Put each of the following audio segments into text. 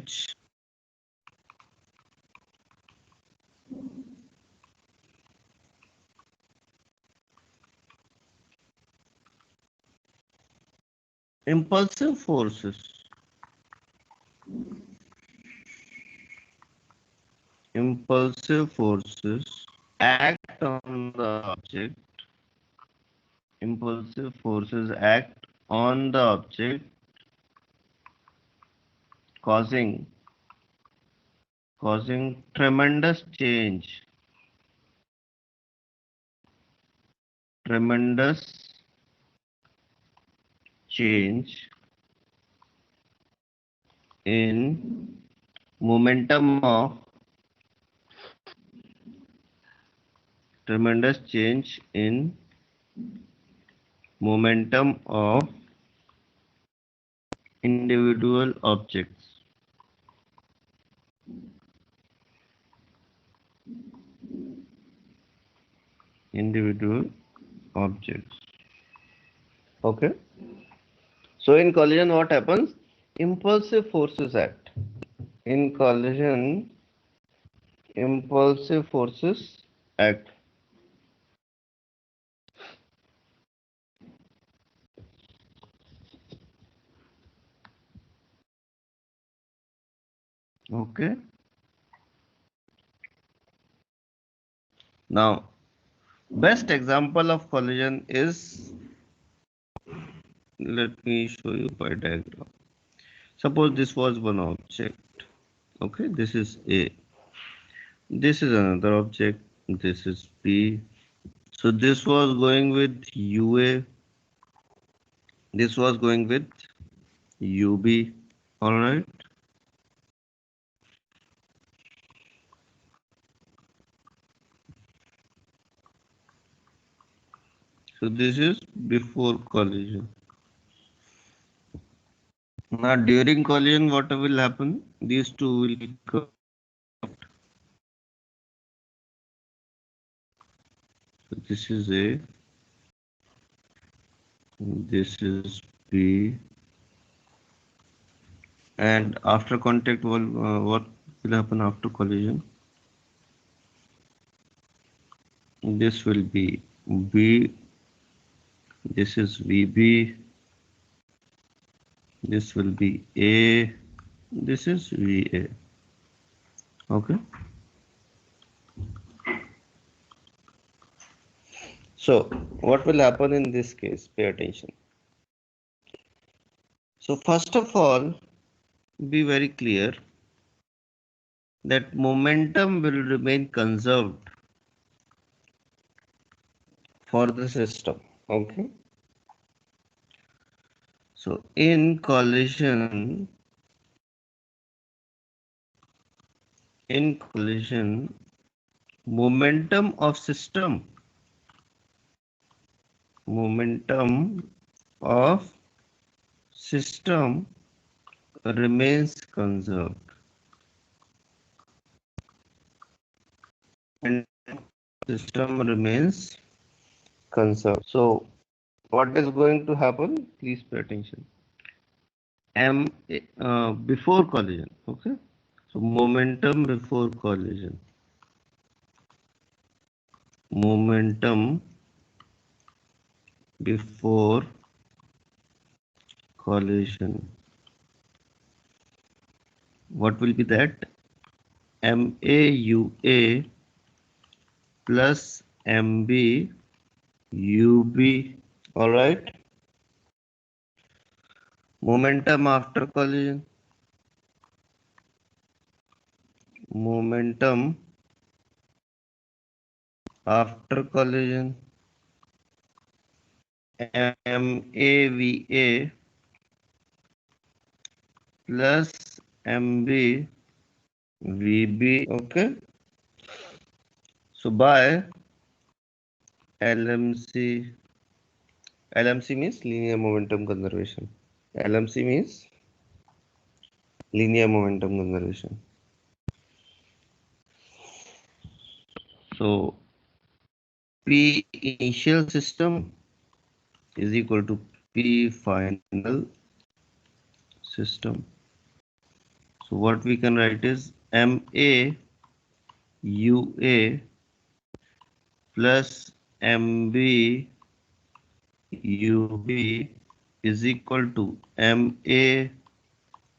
which impulsive forces act on the object. Impulsive forces act on the object, causing tremendous change in momentum of tremendous change in momentum of individual objects. Okay. So in collision, what happens? Impulsive forces act. In collision, impulsive forces act. Okay. Now, best example of collision is, let me show you by diagram. Suppose this was one object. Okay, this is A. This is another object. This is B. So this was going with UA. This was going with UB. All right. So this is before collision. Now during collision, what will happen? These two will come. So this is A. This is B. And after contact, what will happen after collision? This will be B. This is VB. This will be A. This is VA. Okay. So what will happen in this case? Pay attention. So first of all, be very clear that momentum will remain conserved for the system. Okay. So in collision, momentum of system remains conserved. And system remains conserved. So what is going to happen? Please pay attention. Before collision. Okay. So momentum before collision. Momentum before collision. What will be that? MAUA plus MB UB. All right. Momentum after collision. Momentum after collision. MAVA plus MB VB. Okay. So by LMC. LMC means linear momentum conservation. LMC means linear momentum conservation. So P initial system is equal to P final system. So what we can write is MA UA plus MB UB is equal to MA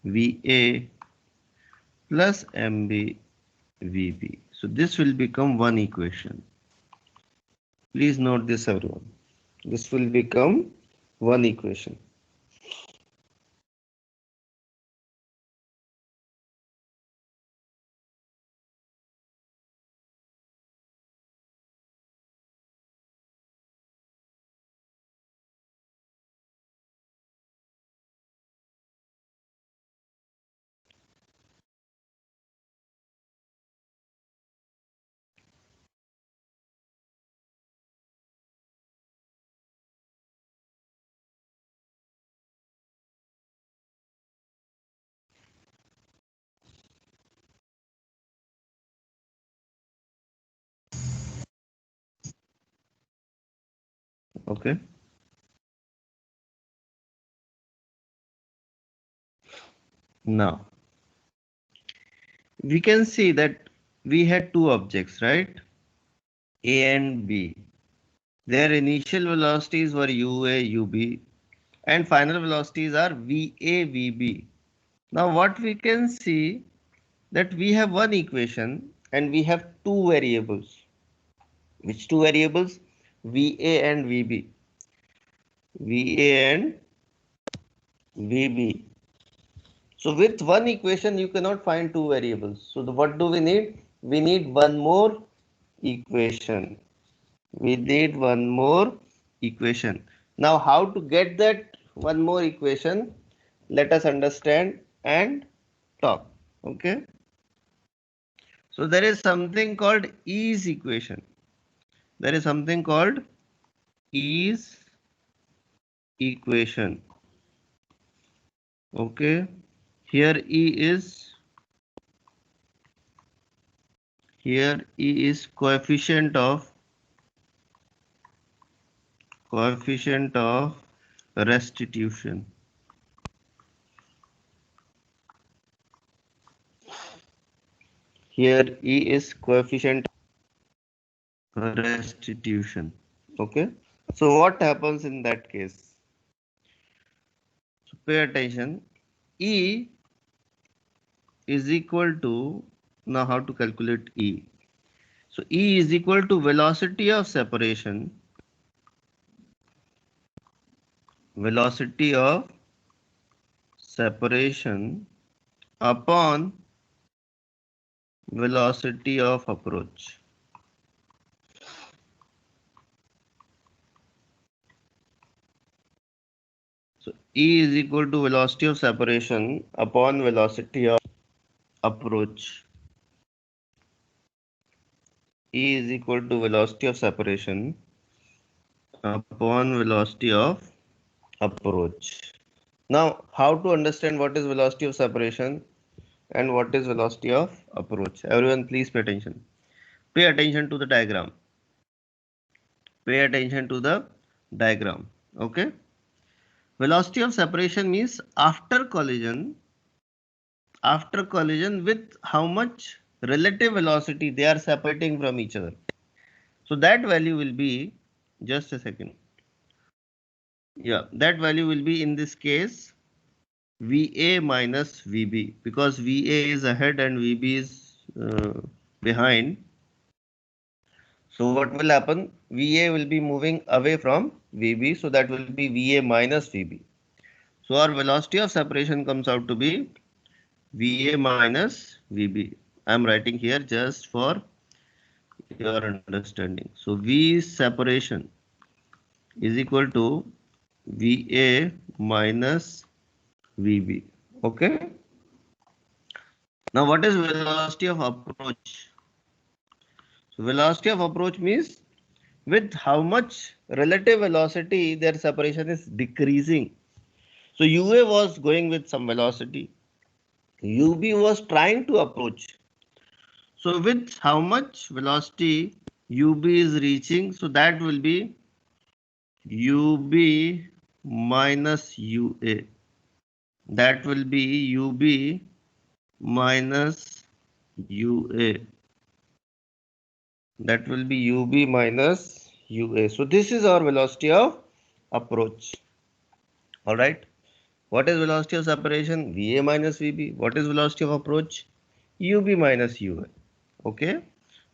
VA plus MB VB. So this will become one equation. Please note this, everyone. This will become one equation. Okay. Now we can see that we had two objects, right? A and B. Their initial velocities were UA, UB, and final velocities are VA, VB. Now what we can see that we have one equation and we have two variables. Which two variables? VA and VB. VA and VB. So with one equation, you cannot find two variables. So what do we need? We need one more equation. We need one more equation. Now how to get that one more equation? Let us understand and talk. Okay. So there is something called E's equation. There is something called E's equation. Okay. Here E is coefficient of restitution. Here E is coefficient of restitution. Okay. So what happens in that case? So pay attention. E is equal to, now how to calculate E? So E is equal to velocity of separation upon velocity of approach. So E is equal to velocity of separation upon velocity of approach. E is equal to velocity of separation upon velocity of approach. Now, how to understand what is velocity of separation and what is velocity of approach? Everyone, please pay attention. Pay attention to the diagram. Pay attention to the diagram. Okay. Velocity of separation means after collision with how much relative velocity they are separating from each other. So that value will be, just a second. Yeah, that value will be in this case VA minus VB, because VA is ahead and VB is behind. So what will happen? VA will be moving away from VB, so that will be VA minus VB. So our velocity of separation comes out to be VA minus VB. I am writing here just for your understanding. So V separation is equal to VA minus VB. Okay. Now what is velocity of approach? So velocity of approach means with how much relative velocity their separation is decreasing. So UA was going with some velocity. UB was trying to approach. So with how much velocity UB is reaching, so that will be UB minus UA. That will be UB minus UA. That will be UB minus UA. So this is our velocity of approach. All right. What is velocity of separation? VA minus VB. What is velocity of approach? UB minus UA. Okay.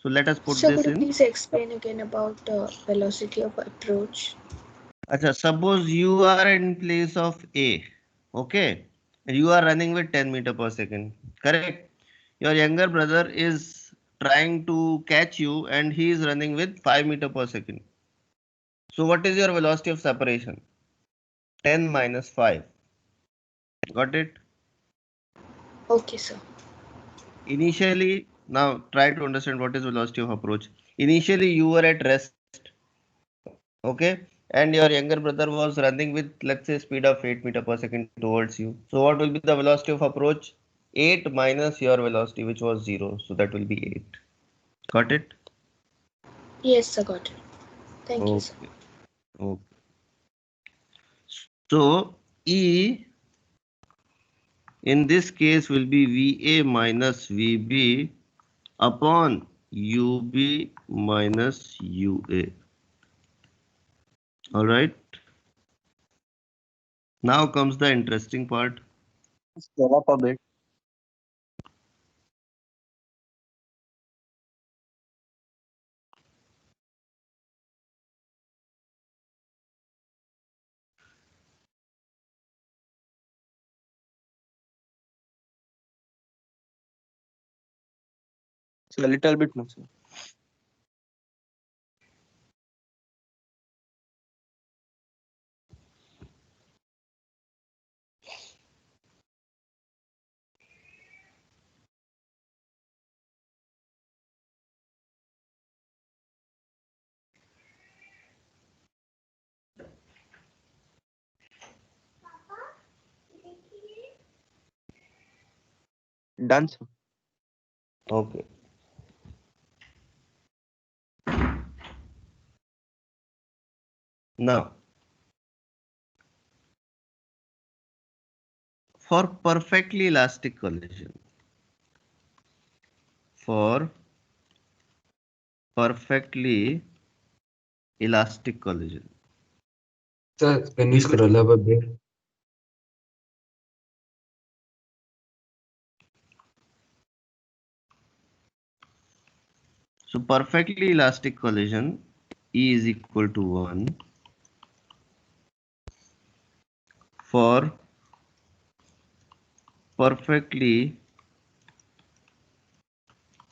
So let us put So could this you in. please explain again about the velocity of approach? Achha, suppose you are in place of A. Okay. And you are running with 10 meter per second. Correct. Your younger brother is trying to catch you and he is running with 5 meter per second. So what is your velocity of separation? 10 minus 5. Got it? Okay, sir. Initially, now try to understand what is velocity of approach. Initially, you were at rest, okay, and your younger brother was running with, let's say, speed of 8 meter per second towards you. So what will be the velocity of approach? 8 minus your velocity, which was 0. So that will be 8. Got it? Yes, sir, got it. Thank you, sir. Okay. Okay. So E in this case will be VA minus VB upon UB minus UA. All right. Now comes the interesting part. Scale up a bit. So a little bit more, sir. Done, sir. Okay. Now, for perfectly elastic collision, for perfectly elastic collision, Sir, can you we will, scroll up a bit? so perfectly elastic collision, E is equal to 1 for perfectly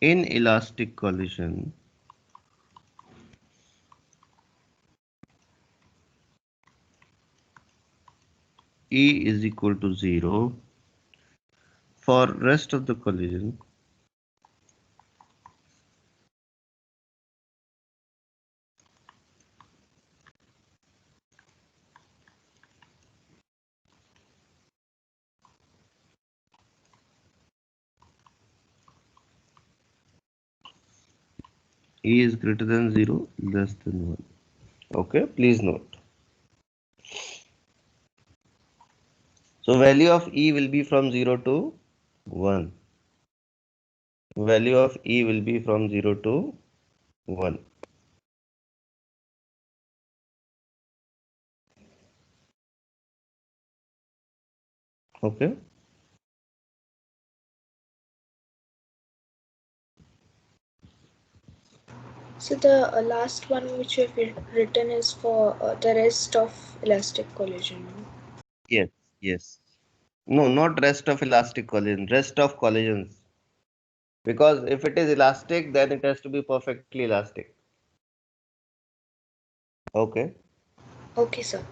inelastic collision. E is equal to 0 for rest of the collision. E is greater than 0, less than 1. Okay, please note. So value of E will be from 0 to 1. Value of E will be from 0 to 1. Okay. So the last one which you have written is for the rest of elastic collision. Yes, yes. No, not rest of elastic collision, rest of collisions. Because if it is elastic, then it has to be perfectly elastic. Okay. Okay, sir.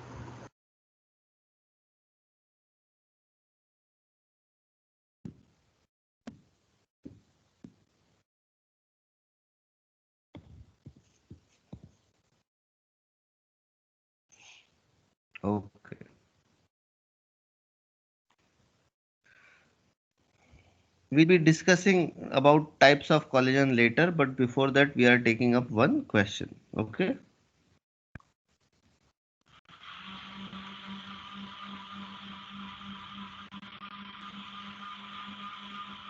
Okay. We'll be discussing about types of collision later, but before that, we are taking up one question. Okay.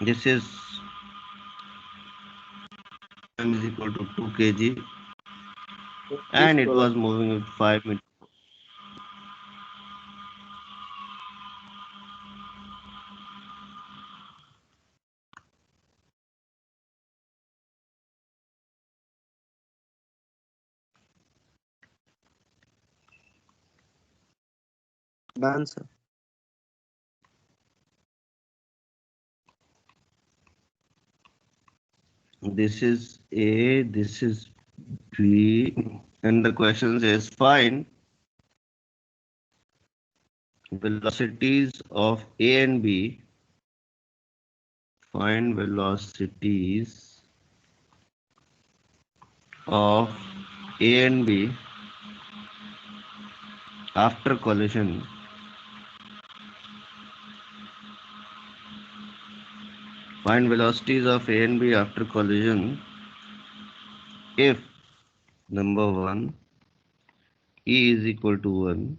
This is m is equal to 2 kg, Please and it scroll up. was moving with 5 meters. Done, sir. This is A, this is B, and the question says find velocities of A and B. Find velocities of A and B after collision. Find velocities of A and B after collision if number 1 E is equal to 1,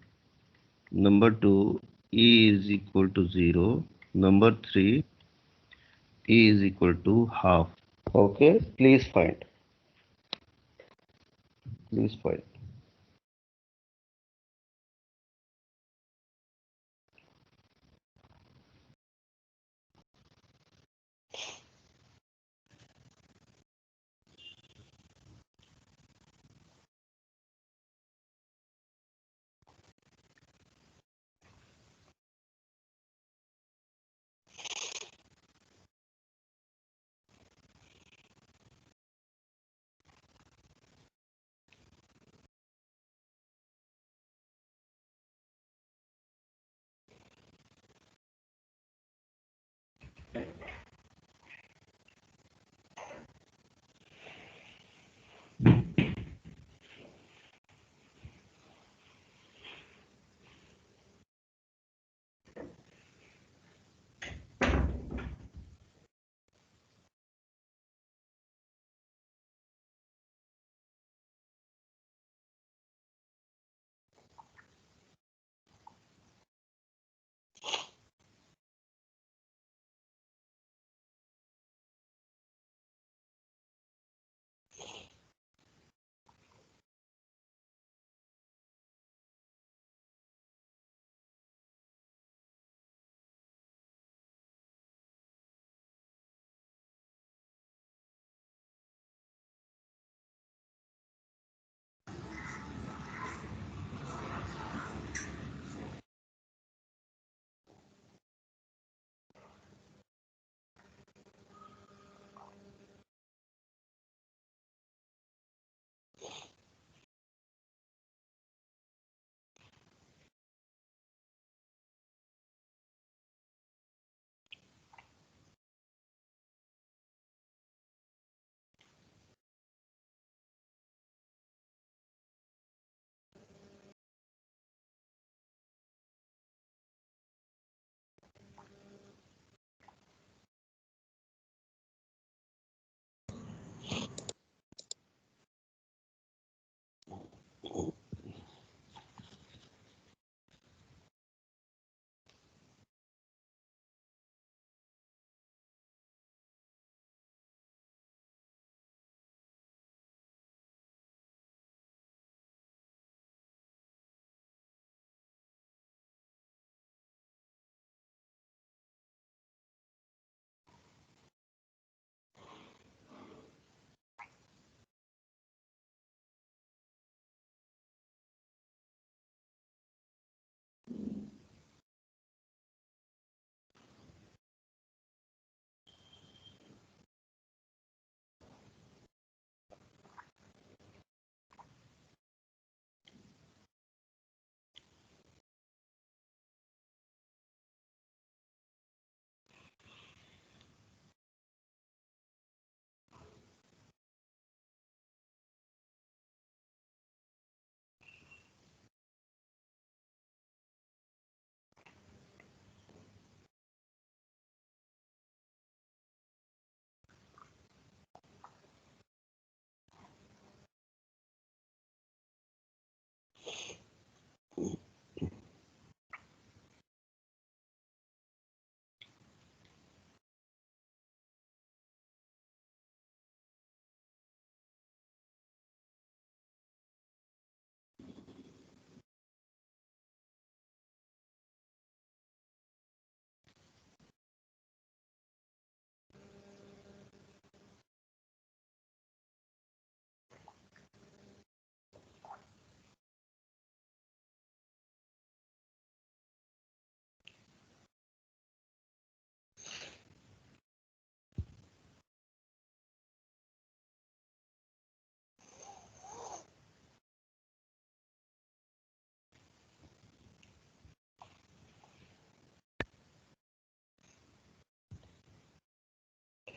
number 2 E is equal to 0, number 3 E is equal to half. Okay, please find. Please find.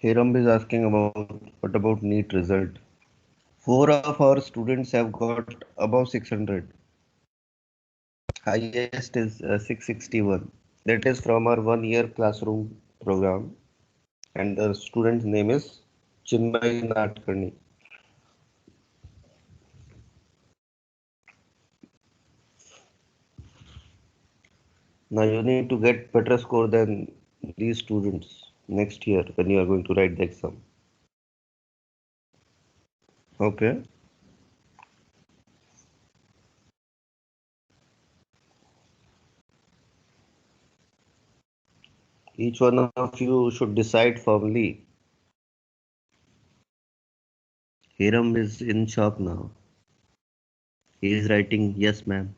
Hiram is asking about what about NEET result. Four of our students have got above 600. Highest is 661. That is from our 1 year classroom program. And the student's name is Chinmay Natkani. Now you need to get better score than these students next year when you are going to write the exam. Okay. Each one of you should decide firmly. Hiram is in shock now. He is writing, yes, ma'am.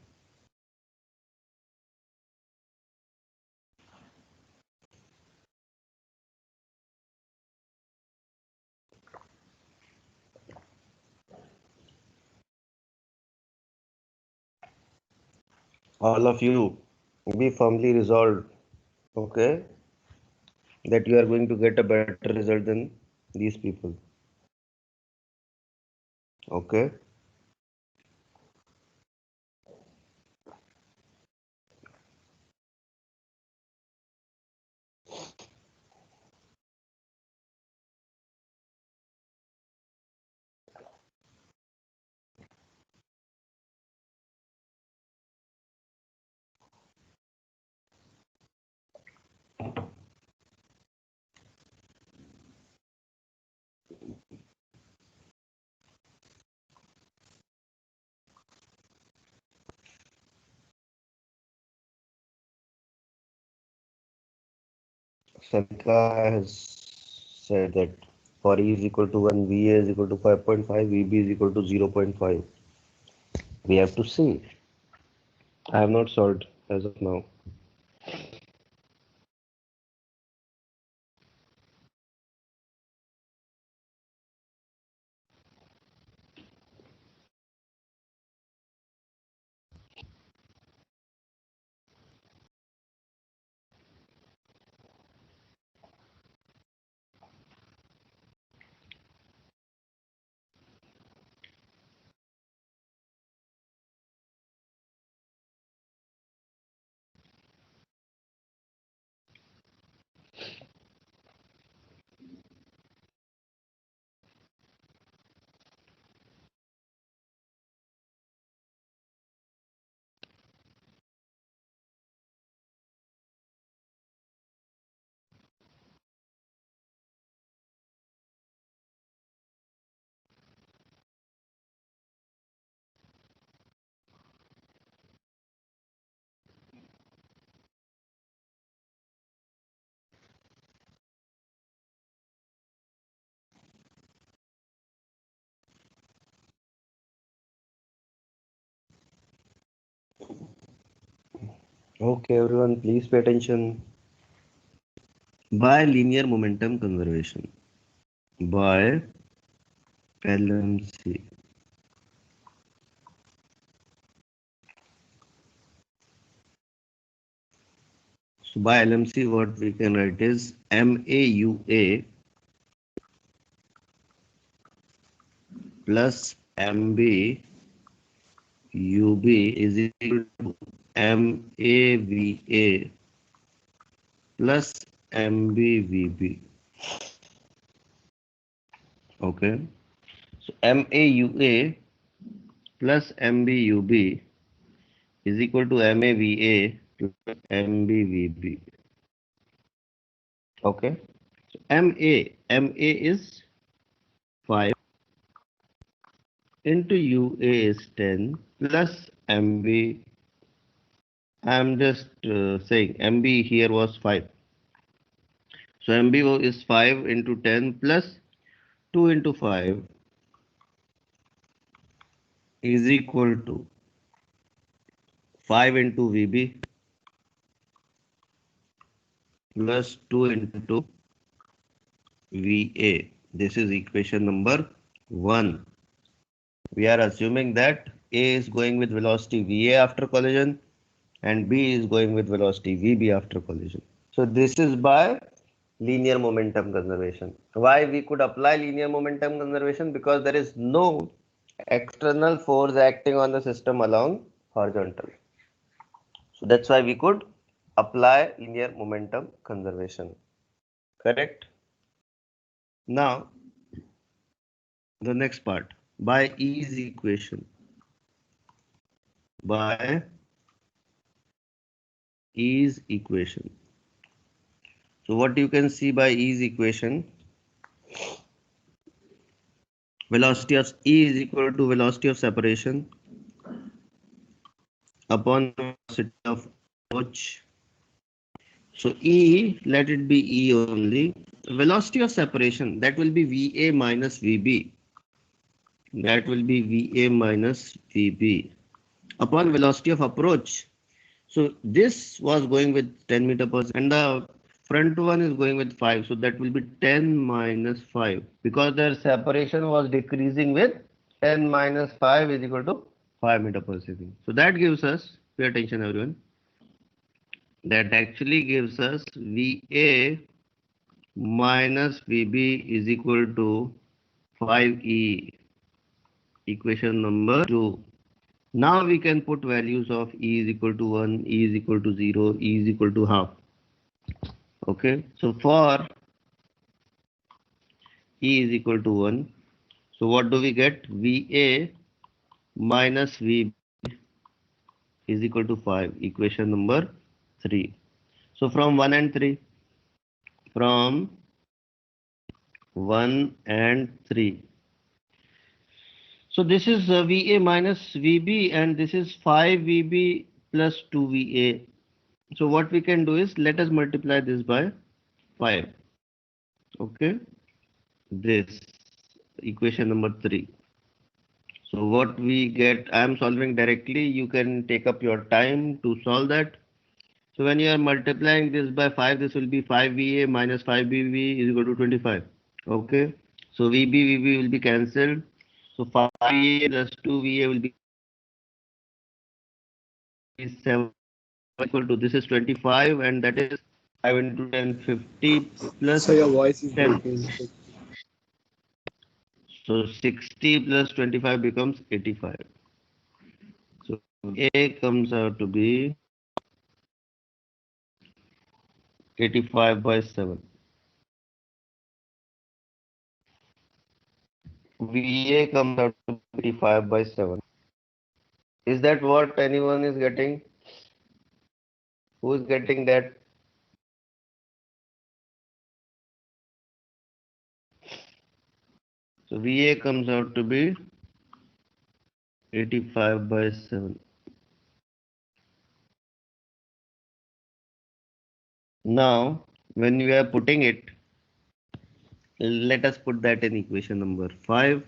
All of you be firmly resolved, okay, that you are going to get a better result than these people. Okay. Sarika has said that for E is equal to 1, VA is equal to 5.5, VB is equal to 0.5. We have to see. I have not solved as of now. Okay, everyone, please pay attention. By linear momentum conservation, by LMC. So by LMC, what we can write is MAUA plus MBUB is equal to MAVA plus MBVB. Okay. So MAUA plus MBUB is equal to MAVA plus MBVB. Okay. So MA is 5 into UA is 10 plus MB. I'm just saying MB here was 5. So MB is 5 into 10 plus 2 into 5 is equal to 5 into VB plus 2 into VA. This is equation number 1. We are assuming that A is going with velocity VA after collision and B is going with velocity VB after collision. So this is by linear momentum conservation. Why we could apply linear momentum conservation? Because there is no external force acting on the system along horizontal. So that's why we could apply linear momentum conservation. Correct? Now, the next part, by E's equation. By E's equation. So what you can see by E's equation, velocity of E is equal to velocity of separation upon velocity of approach. So E, let it be E only. Velocity of separation, that will be VA minus VB. That will be VA minus VB. Upon velocity of approach. So this was going with 10 meter per second and the front one is going with 5. So that will be 10 minus 5 because their separation was decreasing with 10 minus 5 is equal to 5 meter per second. So that gives us, pay attention everyone, that actually gives us VA minus VB is equal to 5E, equation number 2. Now we can put values of E is equal to 1, E is equal to 0, E is equal to half. Okay, so for E is equal to 1, so what do we get? VA minus VB is equal to 5, equation number 3. So from 1 and 3, from 1 and 3. So this is VA minus VB and this is 5VB plus 2VA. So what we can do is let us multiply this by 5. Okay, this equation number 3. So what we get, I am solving directly. You can take up your time to solve that. So when you are multiplying this by 5, this will be 5VA minus 5BB is equal to 25. Okay, so VB will be cancelled. So 5VA plus 2VA will be 7 equal to, this is 25 and that is 5 into 10, 50 plus So your voice is 10. breaking. So 60 plus 25 becomes 85. So A comes out to be 85 by 7. VA comes out to be 85 by 7. Is that what anyone is getting? Who is getting that? So VA comes out to be 85 by 7. Now, when we are putting it, let us put that in equation number 5.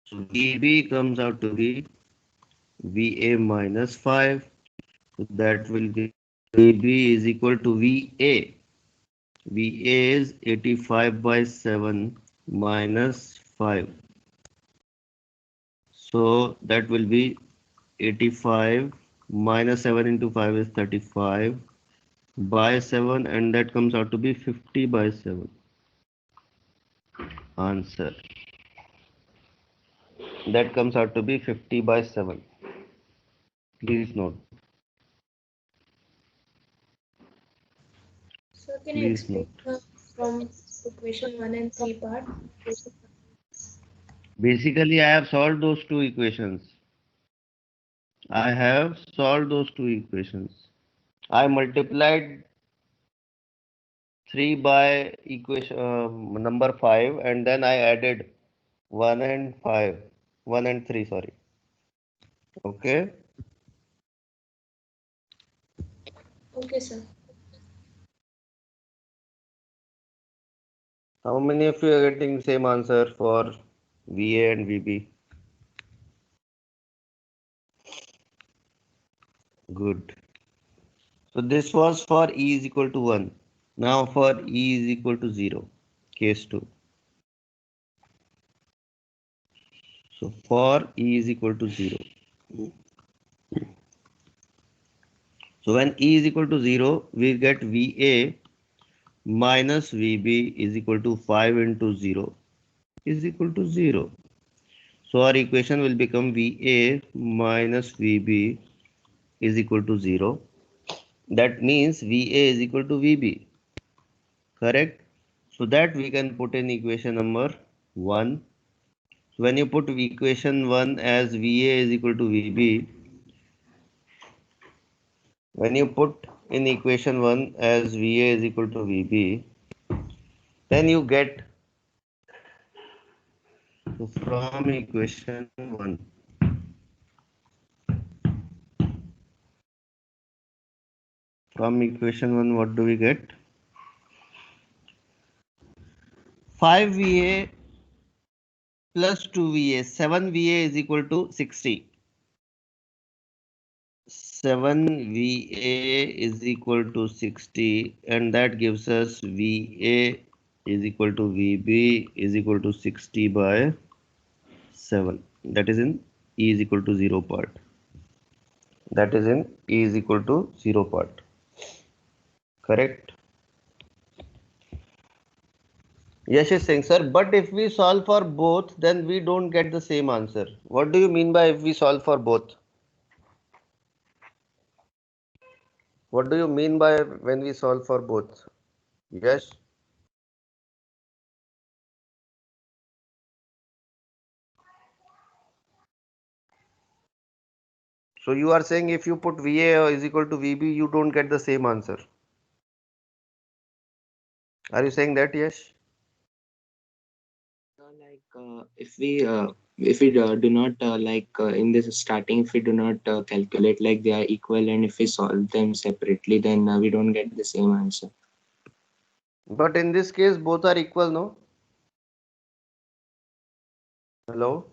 So VB comes out to be VA minus 5. So that will be VB is equal to VA. VA is 85 by 7 minus 5. So that will be 85 minus 7 into 5 is 35 by 7 and that comes out to be 50 by 7. Answer. That comes out to be 50 by 7. Please note. So can you Please explain note. from equation 1 and 3 part? Basically, I have solved those two equations. I have solved those two equations. I multiplied 3 by equation number 5 and then I added 1 and 5. 1 and 3, sorry. Okay. Okay, sir. How many of you are getting same answer for VA and VB? Good. So this was for E is equal to 1. Now for E is equal to 0. Case 2. So for E is equal to 0. So when E is equal to 0, we get VA minus VB is equal to 5 into 0 is equal to 0. So our equation will become VA minus VB is equal to 0. That means VA is equal to VB. Correct? So that we can put in equation number 1. So when you put equation 1 as VA is equal to VB, when you put in equation 1 as VA is equal to VB, then you get from equation 1. From equation 1, what do we get? 5VA plus 2VA. 7VA is equal to 60. 7VA is equal to 60, and that gives us VA is equal to VB is equal to 60 by 7. That is in E is equal to 0 part. That is in E is equal to 0 part. Correct? Yes, is saying, sir, but if we solve for both, then we don't get the same answer. What do you mean by if we solve for both? What do you mean by when we solve for both? Yes. So you are saying if you put VA is equal to VB, you don't get the same answer. Are you saying that? Yes. If we do not in this starting, if we do not calculate like they are equal, and if we solve them separately, then we don't get the same answer. But in this case, both are equal, no? Hello?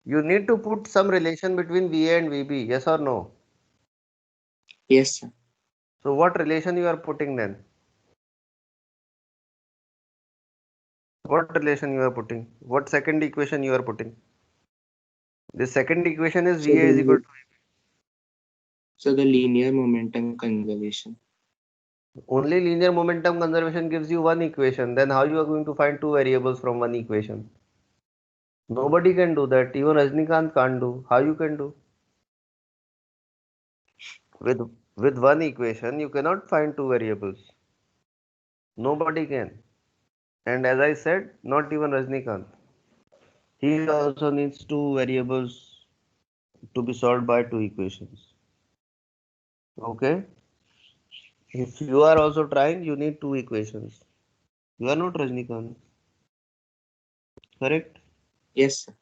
You need to put some relation between VA and VB, yes or no? Yes, sir. So what relation you are putting then? What relation you are putting? What second equation you are putting? The second equation is So VA is equal to the linear momentum conservation. only linear momentum conservation gives you one equation. Then how you are going to find two variables from one equation? Nobody can do that. Even Rajnikant can't do. How you can do? With one equation, you cannot find two variables. Nobody can. And as I said, not even Rajnikant. He also needs two variables to be solved by two equations. Okay? If you are also trying, you need two equations. You are not Rajnikant. Correct? Yes, sir.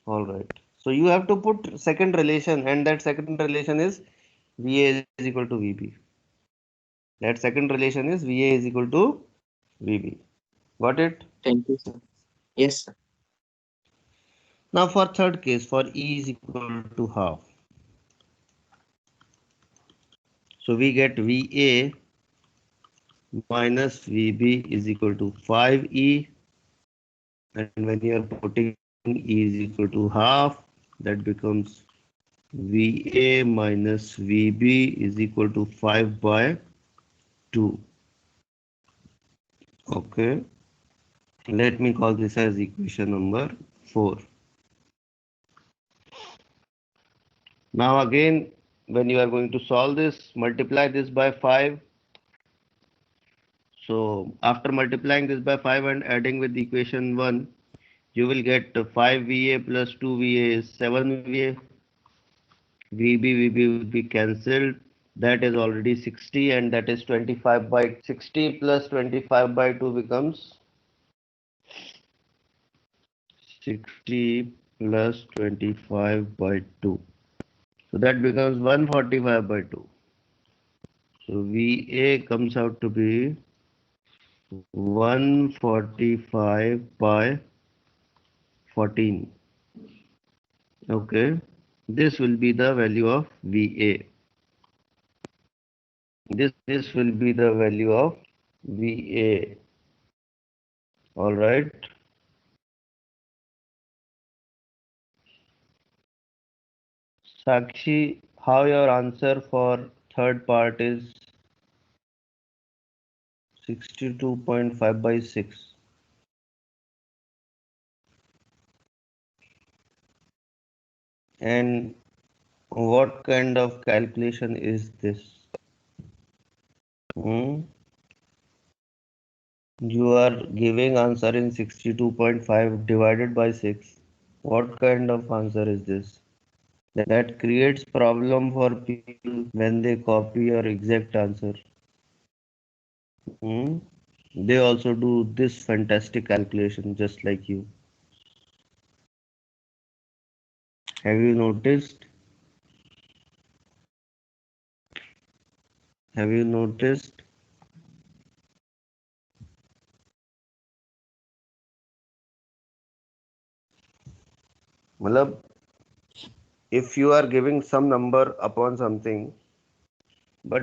All right. So you have to put second relation, and that second relation is VA is equal to VB. That second relation is VA is equal to VB. Got it? Thank you, sir. Yes, sir. Now for third case, for E is equal to half. So we get VA minus VB is equal to 5E, and when you are putting E is equal to half, that becomes VA minus VB is equal to 5 by 2. Okay, let me call this as equation number 4. Now again, when you are going to solve this, multiply this by 5. So after multiplying this by 5 and adding with equation 1, you will get 5VA plus 2VA is 7VA. VB will be cancelled. That is already 60, and that is 25 by 60 plus 25 by 2 becomes 60 plus 25 by 2. So that becomes 145 by 2. So VA comes out to be 145 by 14. Okay. This will be the value of VA. This will be the value of VA. All right. Sakshi, how your answer for third part is? 62.5 by 6. And what kind of calculation is this? You are giving answer in 62.5 divided by 6. What kind of answer is this? That creates problem for people when they copy your exact answer. They also do this fantastic calculation just like you. Have you noticed? Have you noticed? Malab, if you are giving some number upon something, but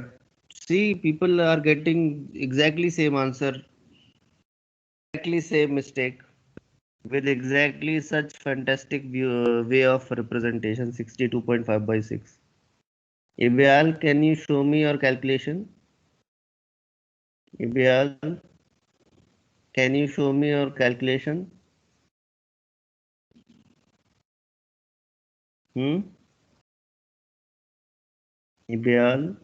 see, people are getting exactly same answer, exactly same mistake, with exactly such fantastic way of representation, 62.5 by 6. Ibial, can you show me your calculation? Ibial, can you show me your calculation? Ibial.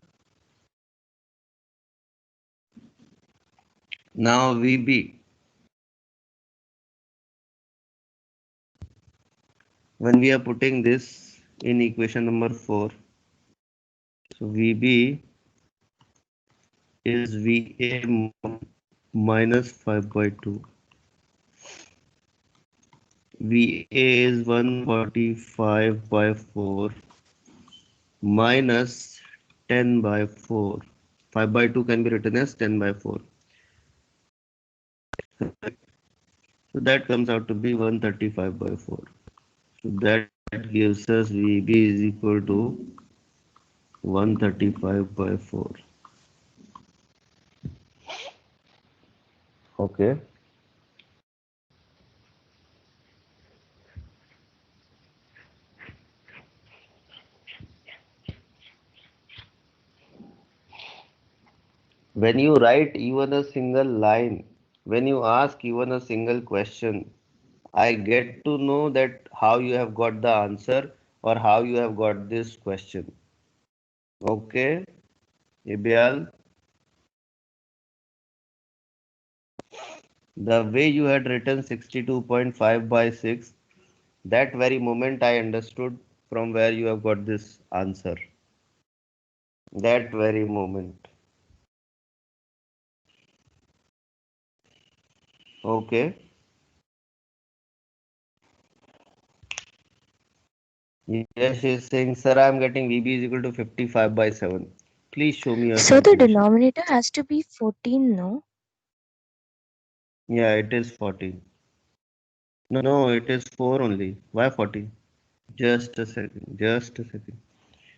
Now VB. When we are putting this in equation number 4, so VB is VA minus 5 by 2. VA is 145 by 4 minus 10 by 4. 5 by 2 can be written as 10 by 4. So that comes out to be 135 by 4. So that gives us VB is equal to 135 by 4. Okay. When you write even a single line, when you ask even a single question, I get to know that how you have got the answer or how you have got this question. Okay, Ibial, the way you had written 62.5 by 6, that very moment I understood from where you have got this answer. That very moment. Okay. Yes, she is saying, sir, I am getting VB is equal to 55 by 7. Please show me your So the calculation. denominator has to be 14, no? Yeah, it is 14. No, it is 4 only. Why 40? Just a second. Just a second.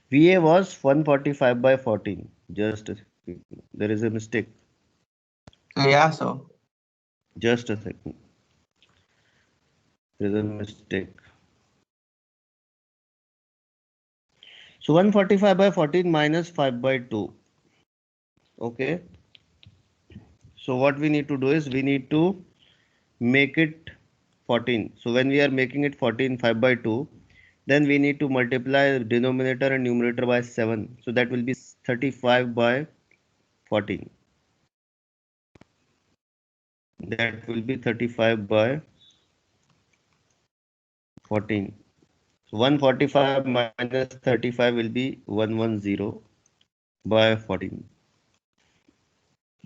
VA was 145 by 14. Just a second. There is a mistake. Yeah, so Just a second. There is a mistake. So 145 by 14 minus 5 by 2. Okay. So what we need to do is we need to make it 14. So when we are making it 14, 5 by 2, then we need to multiply denominator and numerator by 7. So that will be 35 by 14. That will be 35 by 14. So 145 minus 35 will be 110 by 14.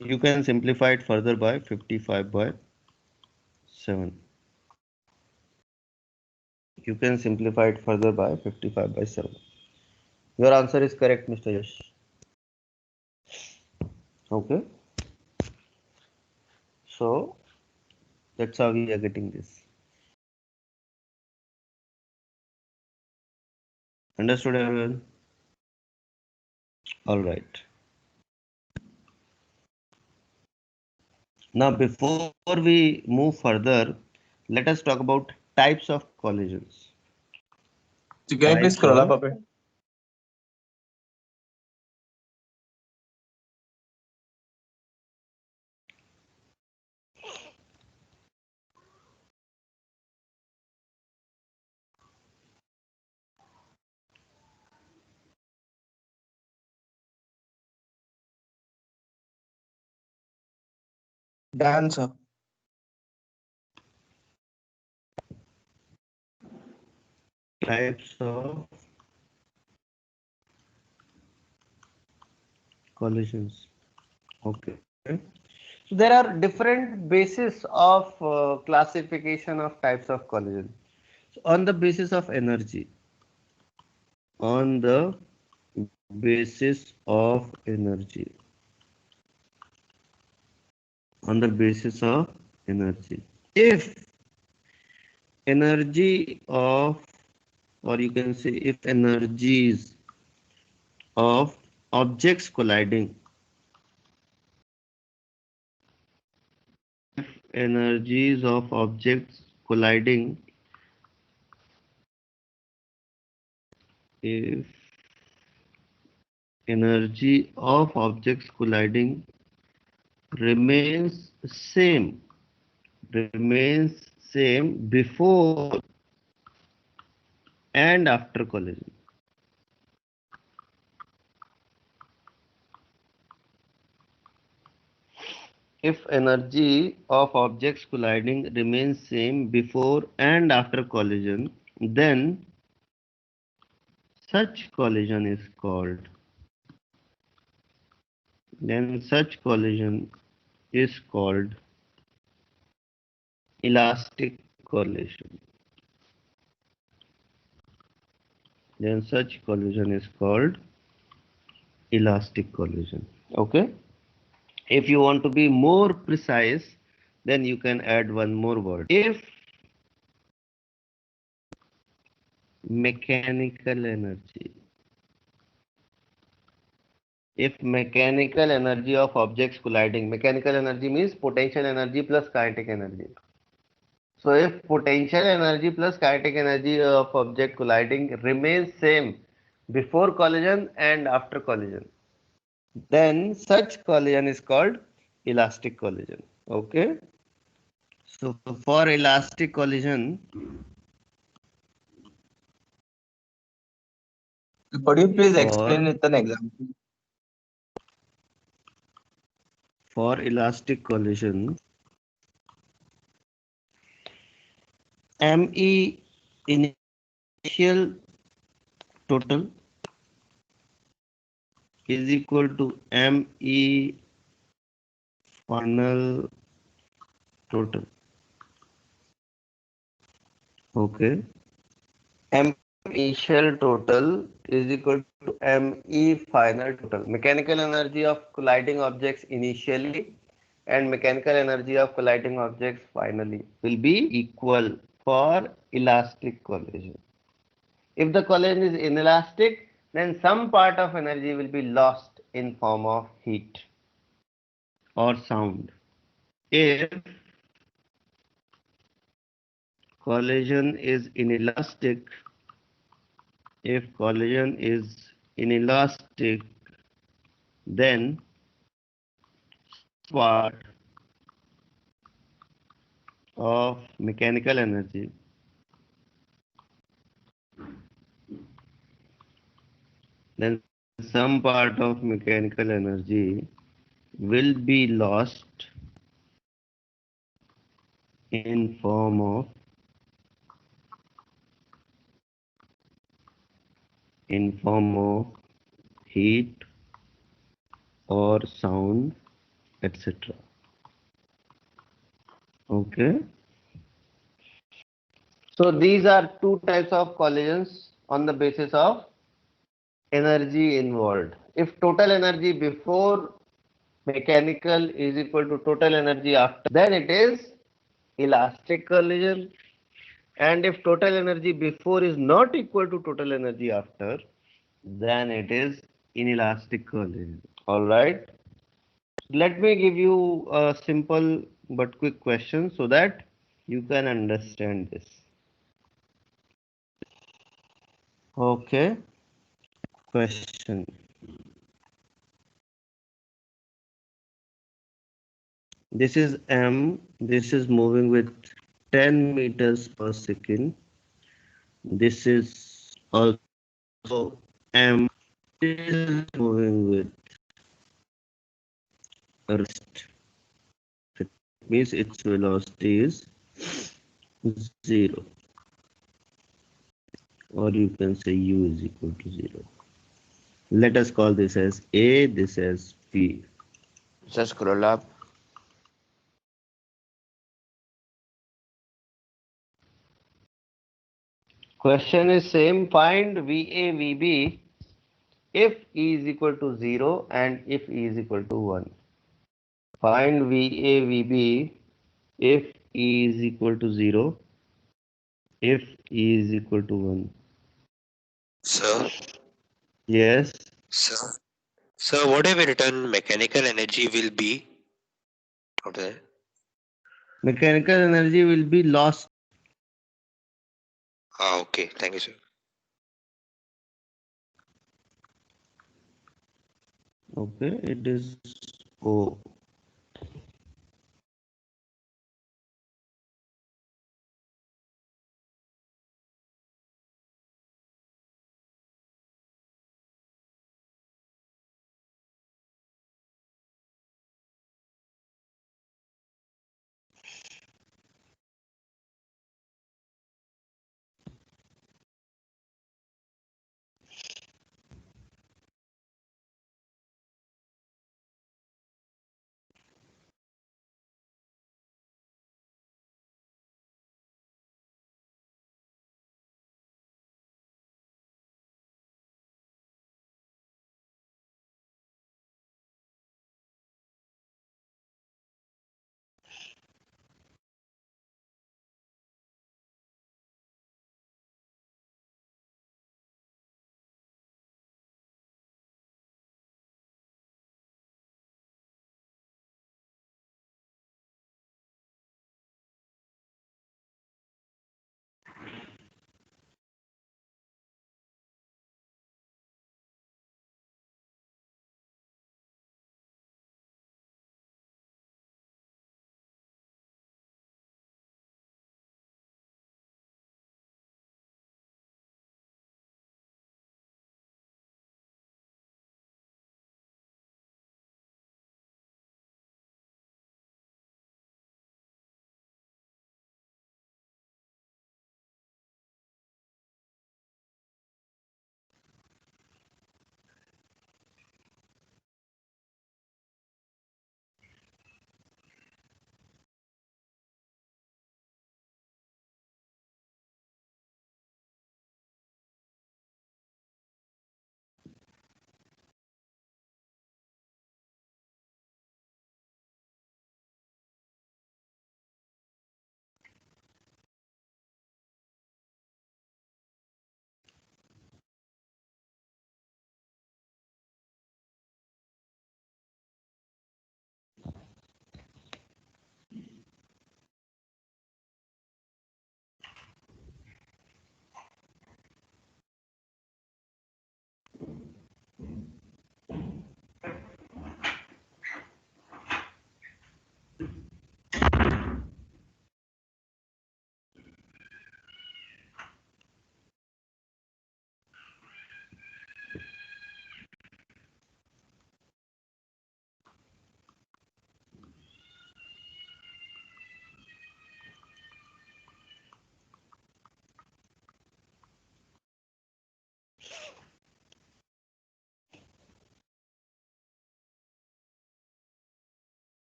You can simplify it further by 55 by 7. You can simplify it further by 55 by 7. Your answer is correct, Mr. Yash. Okay. So that's how we are getting this. Understood, everyone? All right. Now, before we move further, let us talk about types of collisions. So can you please scroll up a bit? Done, sir. Types of collisions. Okay. So there are different bases of classification of types of collision. So on the basis of energy. On the basis of energy. On the basis of energy. If energy of, or you can say if energies of objects colliding, energies of objects colliding, if energy of objects colliding remains same before and after collision. If energy of objects colliding remains same before and after collision, then such collision is called elastic collision. Then such collision is called elastic collision. Okay. If you want to be more precise, then you can add one more word. If mechanical energy, if mechanical energy of objects colliding, mechanical energy means potential energy plus kinetic energy. So if potential energy plus kinetic energy of object colliding remains same before collision and after collision, then such collision is called elastic collision. Okay. So for elastic collision, Could you please for explain with an example? for elastic collision, ME initial total is equal to ME final total. Okay. M initial total is equal to ME final total. Mechanical energy of colliding objects initially and mechanical energy of colliding objects finally will be equal for elastic collision. If the collision is inelastic, then some part of energy will be lost in form of heat or sound. If collision is inelastic, then part of mechanical energy then some part of mechanical energy will be lost in form of heat or sound, etc. Okay. So these are two types of collisions on the basis of energy involved. If total energy before mechanical is equal to total energy after, then it is elastic collision. And if total energy before is not equal to total energy after, then it is inelastic collision. All right. Let me give you a simple but quick question so that you can understand this. Okay. Question. This is M. This is moving with 10 meters per second. This is also M. This is moving with rest means its velocity is 0, or you can say u is equal to 0. Let us call this as A, this as B. Just scroll up. Question is same, find VA, VB if E is equal to 0 and if E is equal to 1. Find VA, VB if E is equal to 0, if E is equal to 1. Sir, Yes, sir, sir, what have we written mechanical energy will be out there? mechanical energy will be lost. Ah, okay. Thank you, sir. Okay, it is O.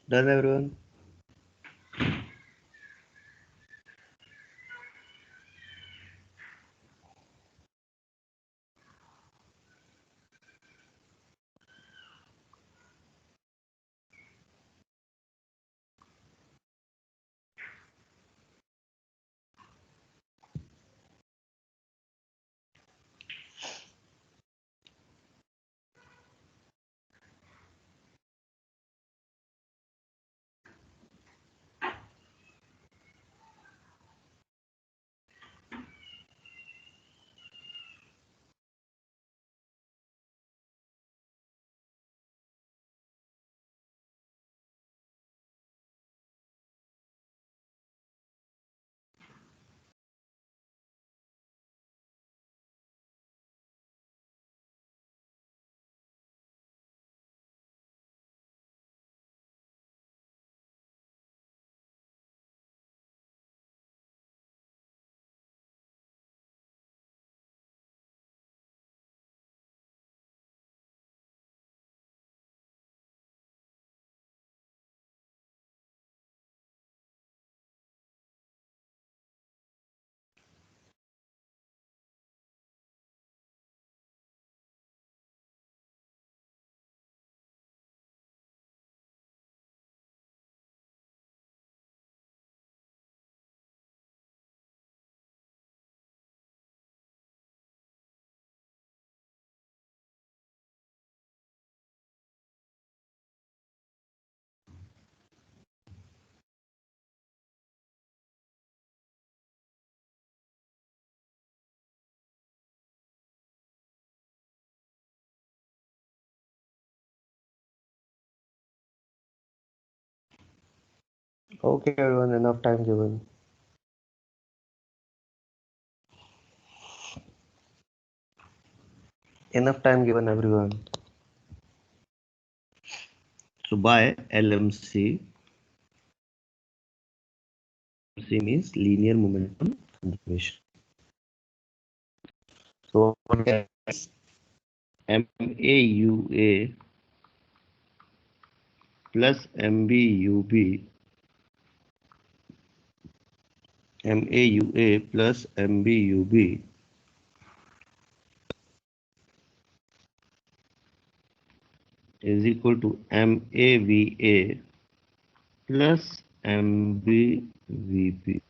Done, everyone? Okay, everyone, enough time given. Enough time given, everyone. So by LMC, LMC means linear momentum conservation. So one can MAUA plus MBUB, MAUA plus MBUB is equal to MAVA plus MBVB.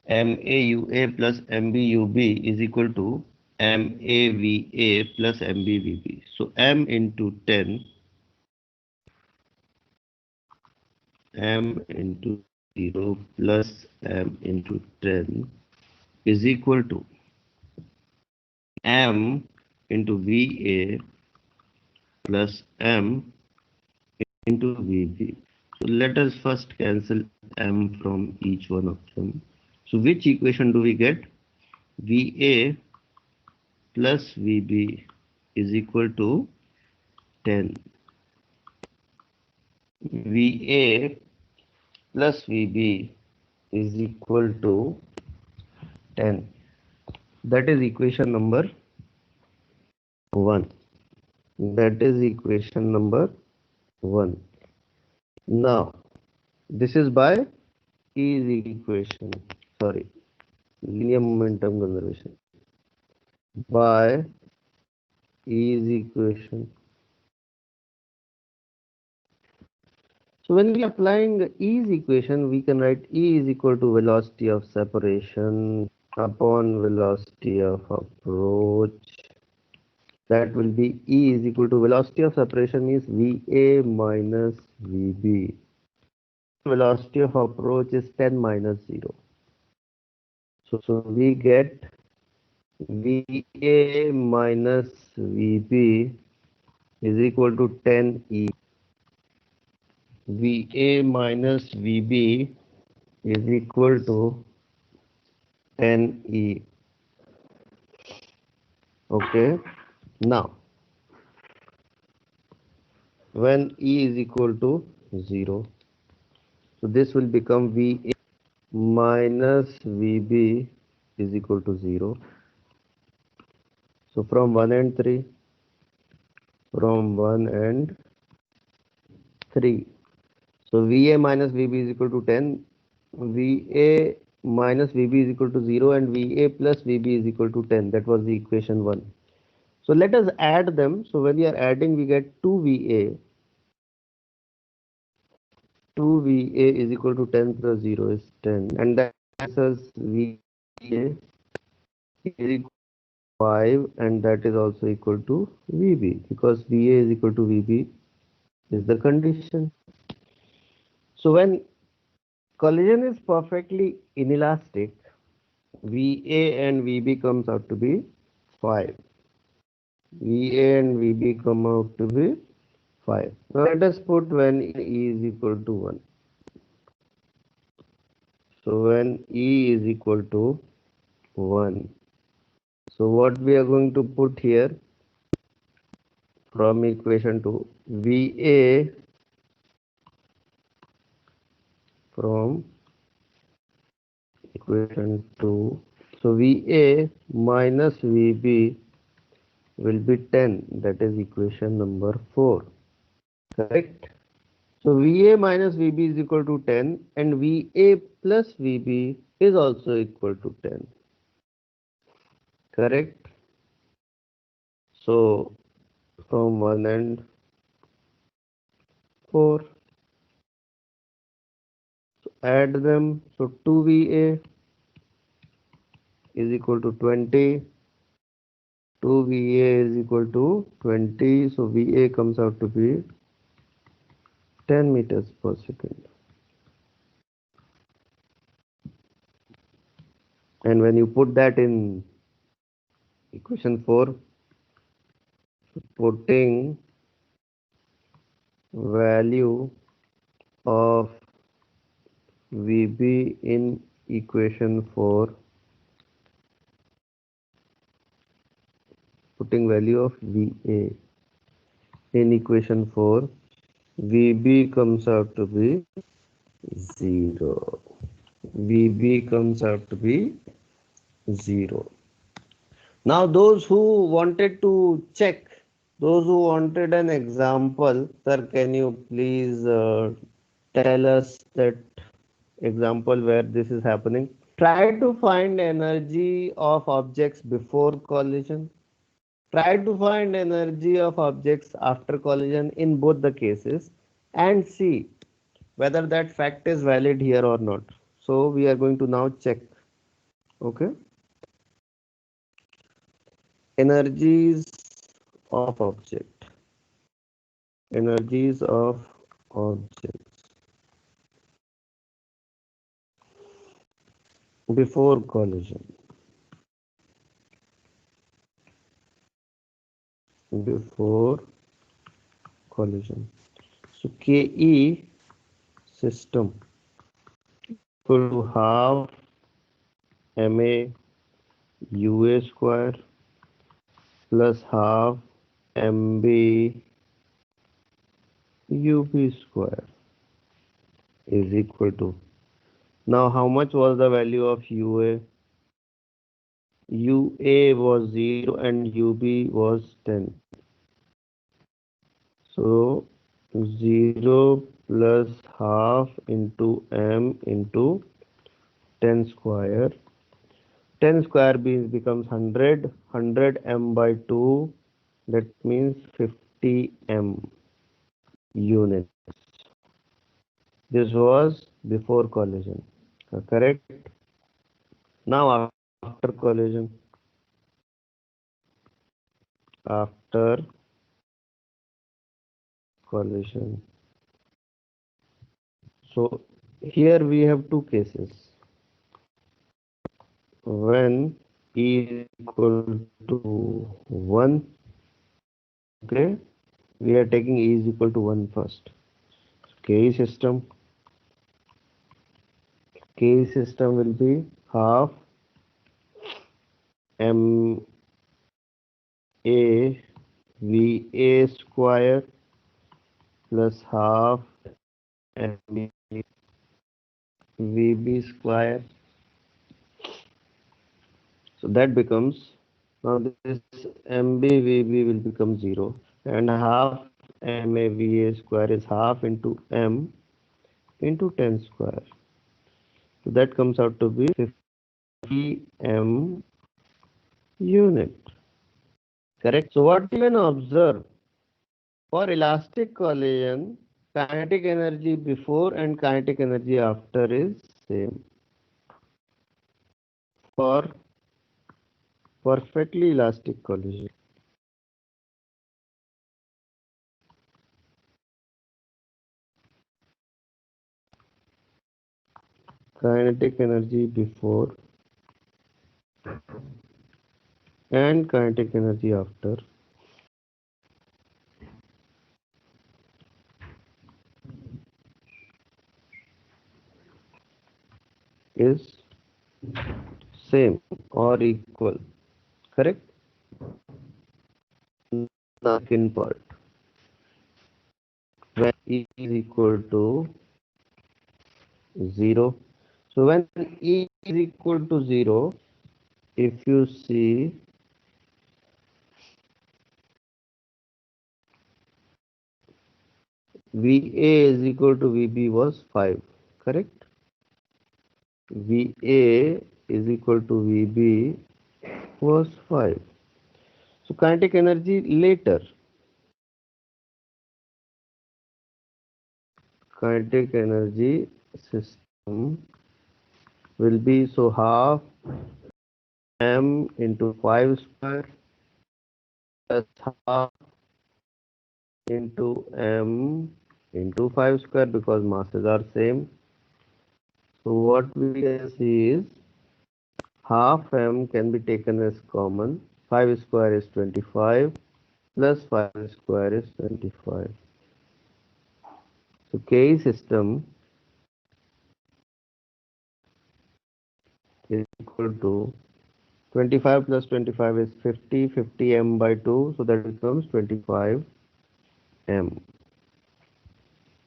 MAUA plus MBUB is equal to MAVA plus MBVB. So M into 10, M into 0 plus M into 10 is equal to M into VA plus M into VB. So let us first cancel M from each one of them. So which equation do we get? VA plus VB is equal to 10. VA plus VB is equal to 10. That is equation number 1. That is equation number 1. Now, this is by E's equation. Sorry, linear momentum conservation. By E's equation. So when we are applying E's equation, we can write E is equal to velocity of separation upon velocity of approach. That will be E is equal to velocity of separation is VA minus VB. Velocity of approach is 10 minus 0. So we get VA minus VB is equal to 10E. VA minus VB is equal to 10E. Okay. Now, when E is equal to 0, so this will become VA minus VB is equal to 0. So from 1 and 3, So VA minus VB is equal to 10. VA minus VB is equal to 0 and VA plus VB is equal to 10. That was the equation 1. So let us add them. So when we are adding, we get 2VA. 2VA is equal to 10 plus 0 is 10. And that answers VA is equal to 5 and that is also equal to VB because VA is equal to VB is the condition. So when collision is perfectly inelastic, VA and VB comes out to be 5. VA and VB come out to be 5. Now let us put when E is equal to 1. So when E is equal to 1. So what we are going to put here from equation 2, VA from equation 2. So VA minus VB will be 10. That is equation number 4. Correct? So VA minus VB is equal to 10 and VA plus VB is also equal to 10. Correct? So from 1 and 4. So add them. So 2VA is equal to 20. 2VA is equal to 20. So VA comes out to be 10 meters per second. And when you put that in equation 4, putting value of VB in equation 4, putting value of VA in equation 4, VB comes out to be 0. VB comes out to be 0. Now those who wanted to check, those who wanted an example, sir, can you please tell us that example where this is happening? Try to find energy of objects before collision. Try to find energy of objects after collision in both the cases and see whether that fact is valid here or not. So we are going to now check. Okay. Energies of object. Energies of objects before collision. Before collision. So KE system equal to half MA UA square plus half MB UB square is equal to. Now how much was the value of UA? UA was 0 and UB was 10. So 0 plus half into M into 10 square. 10 square becomes 100. 100 M by 2. That means 50 M units. This was before collision. Correct? Now after collision. After collision. So here we have two cases. When E is equal to 1, okay, we are taking E is equal to 1 first. KE system will be half MA VA square plus half MB VB square. So that becomes, now this MB VB will become 0 and half MA VA square is half into M into 10 square. So that comes out to be 50 m unit. Correct. So what you can observe, for elastic collision, kinetic energy before and kinetic energy after is same. For perfectly elastic collision, kinetic energy before and kinetic energy after is same or equal. Correct? The second part, when E is equal to 0. So when E is equal to 0, if you see VA is equal to VB was 5. Correct? VA is equal to VB was 5. So kinetic energy later. Kinetic energy system will be so half m into 5 square plus half into m into 5 square because masses are same. So what we can see is half m can be taken as common. 5 square is 25 plus 5 square is 25. So Ke system is equal to 25 plus 25 is 50, 50 m by 2, so that becomes 25 m.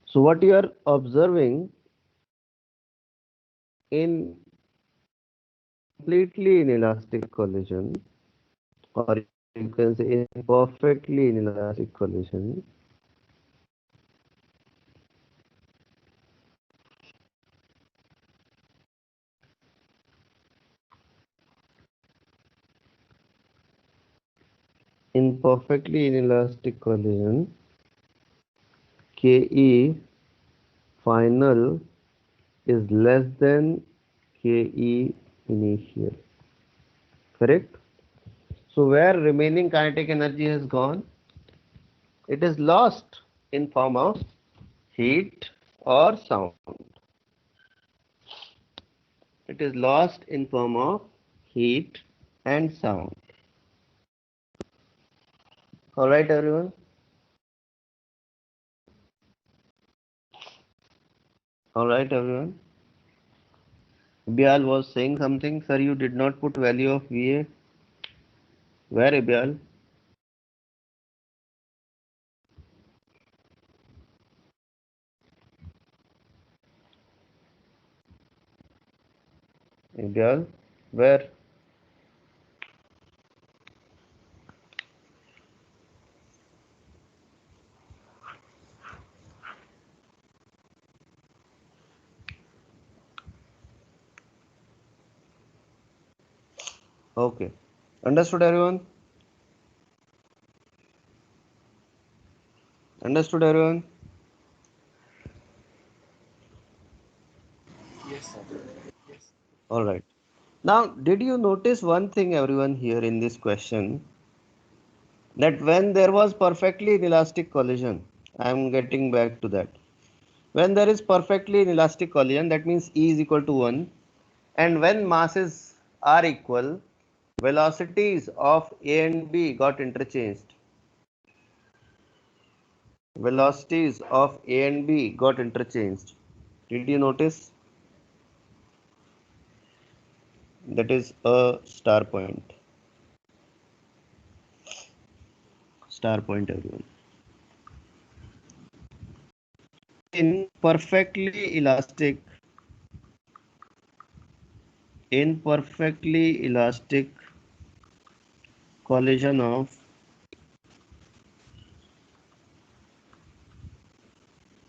So what you are observing in completely inelastic collision, or you can say in perfectly inelastic collision, in perfectly inelastic collision, Ke final is less than Ke initial. Correct? So where remaining kinetic energy has gone, it is lost in form of heat or sound. It is lost in form of heat and sound. All right, everyone. All right, everyone. Bial was saying something. Sir, you did not put value of VA. Where, Bial? Bial, where? Okay. Understood, everyone? Understood, everyone? Yes, sir. All right. Now, did you notice one thing, everyone, here in this question? That when there was perfectly inelastic collision, I am getting back to that. When there is perfectly inelastic collision, that means E is equal to 1. And when masses are equal, velocities of A and B got interchanged. Velocities of A and B got interchanged. Did you notice? That is a star point. Star point, everyone. In perfectly elastic collision of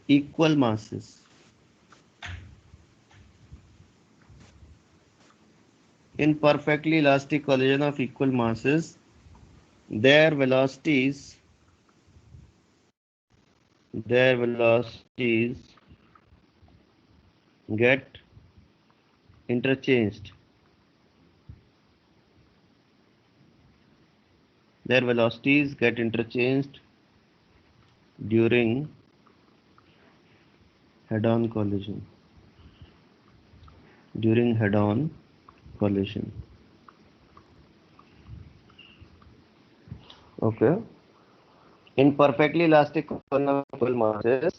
equal masses, In perfectly elastic collision of equal masses, their velocities get interchanged. Their velocities get interchanged during head-on collision. Okay. In perfectly elastic collision of equal masses,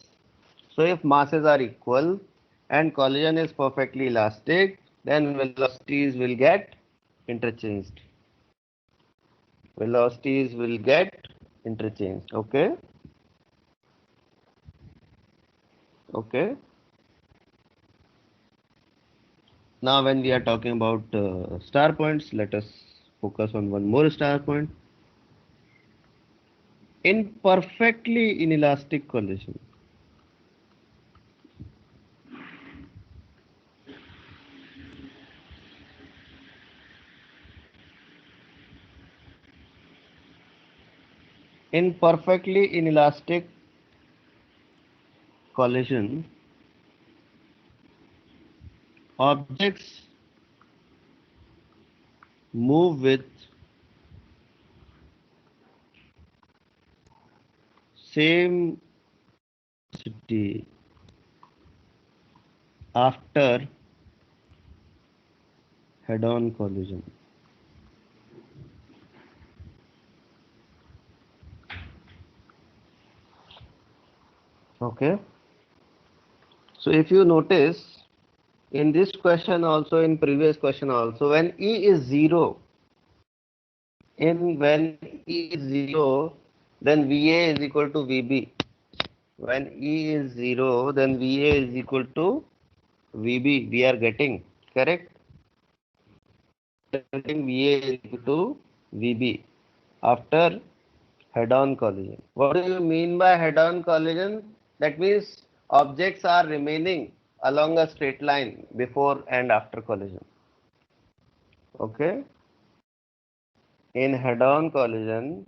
so if masses are equal and collision is perfectly elastic, then velocities will get interchanged. Okay. Okay. Now, when we are talking about star points, let us focus on one more star point. In perfectly inelastic collision, objects move with same velocity after head-on collision. Okay. So if you notice in this question also, in previous question also, when E is 0, when E is 0, then VA is equal to VB. When E is 0, then VA is equal to VB. We are getting correct. VA is equal to VB after head-on collision. What do you mean by head-on collision? That means objects are remaining along a straight line before and after collision. Okay. In head-on collision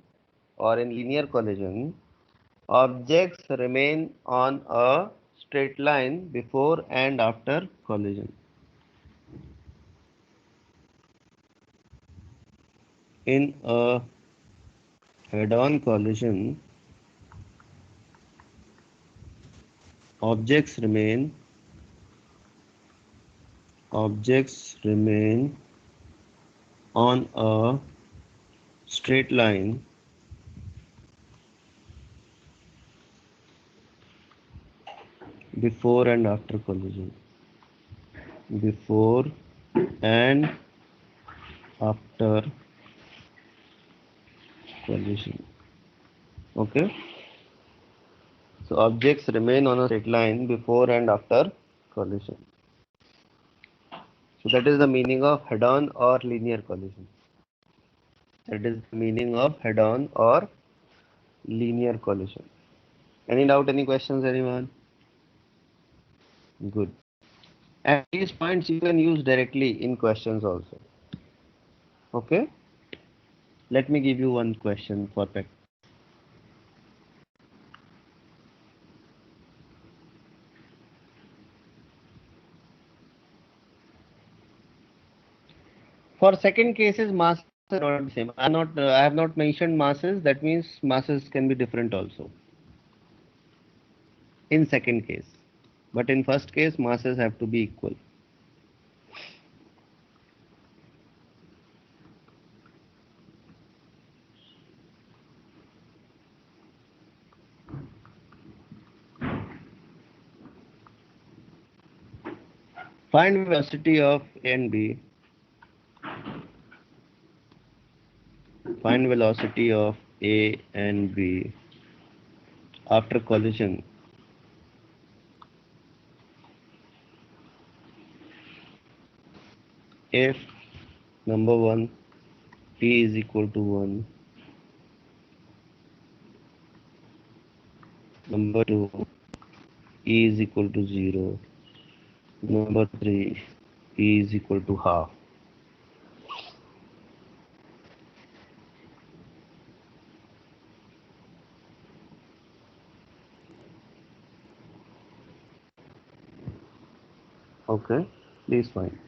or in linear collision, objects remain on a straight line before and after collision. In a head-on collision, objects remain on a straight line before and after collision. Before and after collision. Okay. So objects remain on a straight line before and after collision. So that is the meaning of head-on or linear collision. Any doubt, any questions, anyone? Good. And these points you can use directly in questions also. Okay. Let me give you one question for practice. For second cases, masses are not the same. I have not mentioned masses. That means masses can be different also. In second case, but in first case, masses have to be equal. Find velocity of A and B. Find velocity of A and B after collision. If number 1, T is equal to 1. Number 2, E is equal to 0. Number 3, E is equal to half. Okay, please find.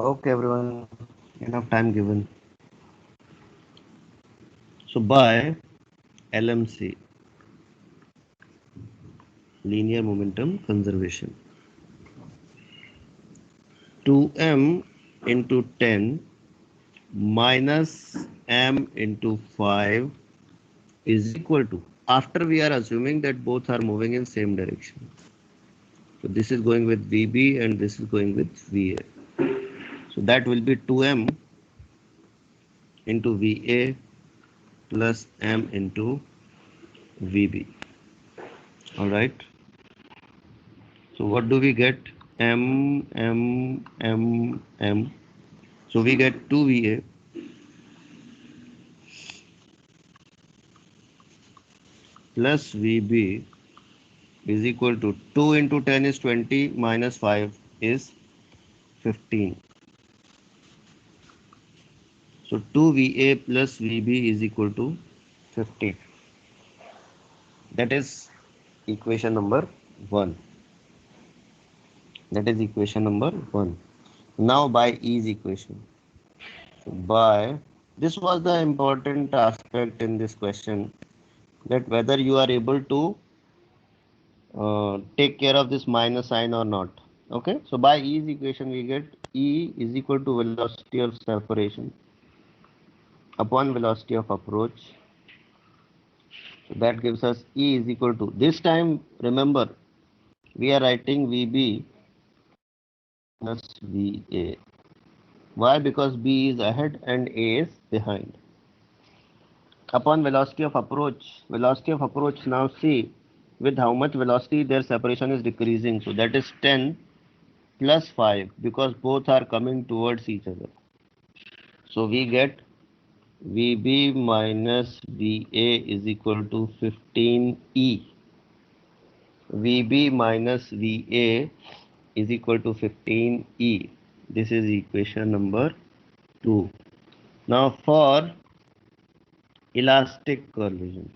Okay, everyone, enough time given. So by LMC, linear momentum conservation, 2m into 10 minus m into 5 is equal to, after we are assuming that both are moving in same direction. So this is going with VB and this is going with VA. So that will be 2m into VA plus m into VB. All right. So what do we get? M, M, M, M. So we get 2 VA plus VB is equal to 2 into 10 is 20 minus 5 is 15. So 2 VA plus VB is equal to 15. That is equation number 1. That is equation number 1. Now by E's equation. So by, this was the important aspect in this question, that whether you are able to take care of this minus sign or not. Okay, so by E's equation we get E is equal to velocity of separation upon velocity of approach. So that gives us E is equal to, this time remember we are writing VB plus VA. Why? Because B is ahead and A is behind. Upon velocity of approach, now see with how much velocity their separation is decreasing. So that is 10 plus 5 because both are coming towards each other. So we get VB minus VA is equal to 15E. VB minus VA is equal to 15E. This is equation number 2. Now for elastic collision.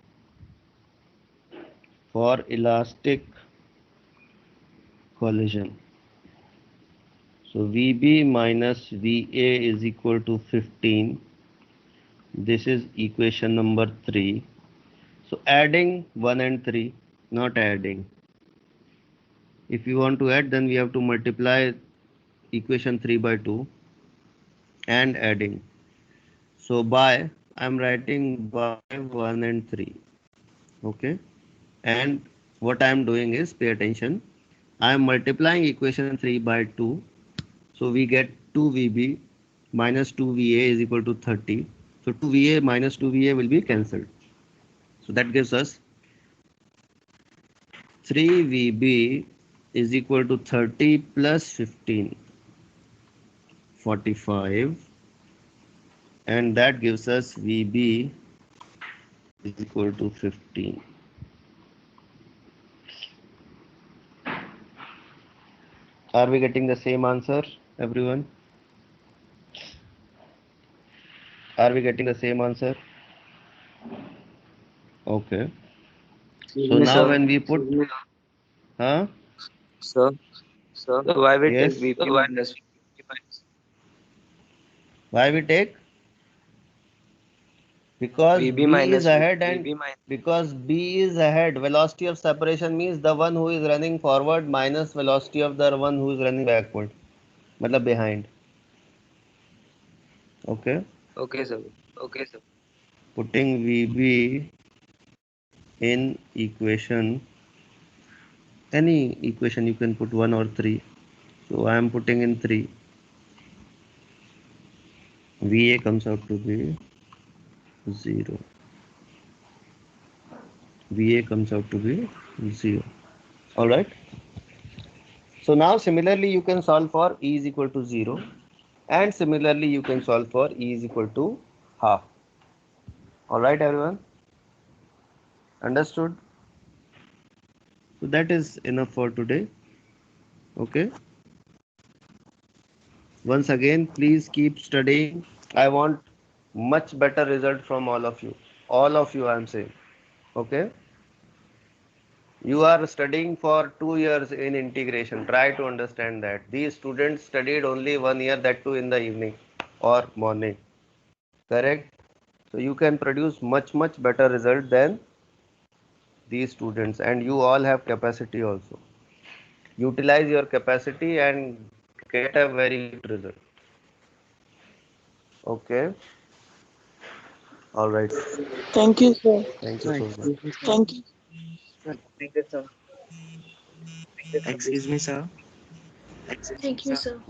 For elastic collision. So VB minus VA is equal to 15. This is equation number 3. So adding 1 and 3, not adding. If you want to add, then we have to multiply equation 3 by 2 and adding. So by, I'm writing by 1 and 3. Okay. And what I'm doing is, pay attention, I'm multiplying equation 3 by 2. So we get 2VB minus 2VA is equal to 30. So 2VA minus 2VA will be cancelled. So that gives us 3VB is equal to 30 plus 15, 45. And that gives us VB is equal to 15. Are we getting the same answer, everyone? Are we getting the same answer? Okay. So now sir. when we put, huh? Sir, so why we Yes. take VP minus? Why we take? Because VB B minus is ahead VB and minus. because B is ahead. Velocity of separation means the one who is running forward minus velocity of the one who is running backward. मतलब behind. Okay. Okay, sir. Putting VB in equation, any equation you can put 1 or 3. So I am putting in 3. VA comes out to be 0. VA comes out to be 0. All right. So now similarly you can solve for E is equal to 0, and similarly you can solve for E is equal to half. All right, everyone. Understood? So that is enough for today. Okay. Once again, please keep studying. I want much better result from all of you. All of you, I am saying. Okay. You are studying for 2 years in integration. Try to understand that. These students studied only 1 year, that too in the evening or morning. Correct? So you can produce much better result than these students, and you all have capacity also. Utilize your capacity and get a very good result. Okay. All right. Thank you, sir. Thank you Sir, so much. excuse me, sir. Thank you. Sir, thank you, sir. Thank you, sir. Excuse me, sir. Thank you, sir.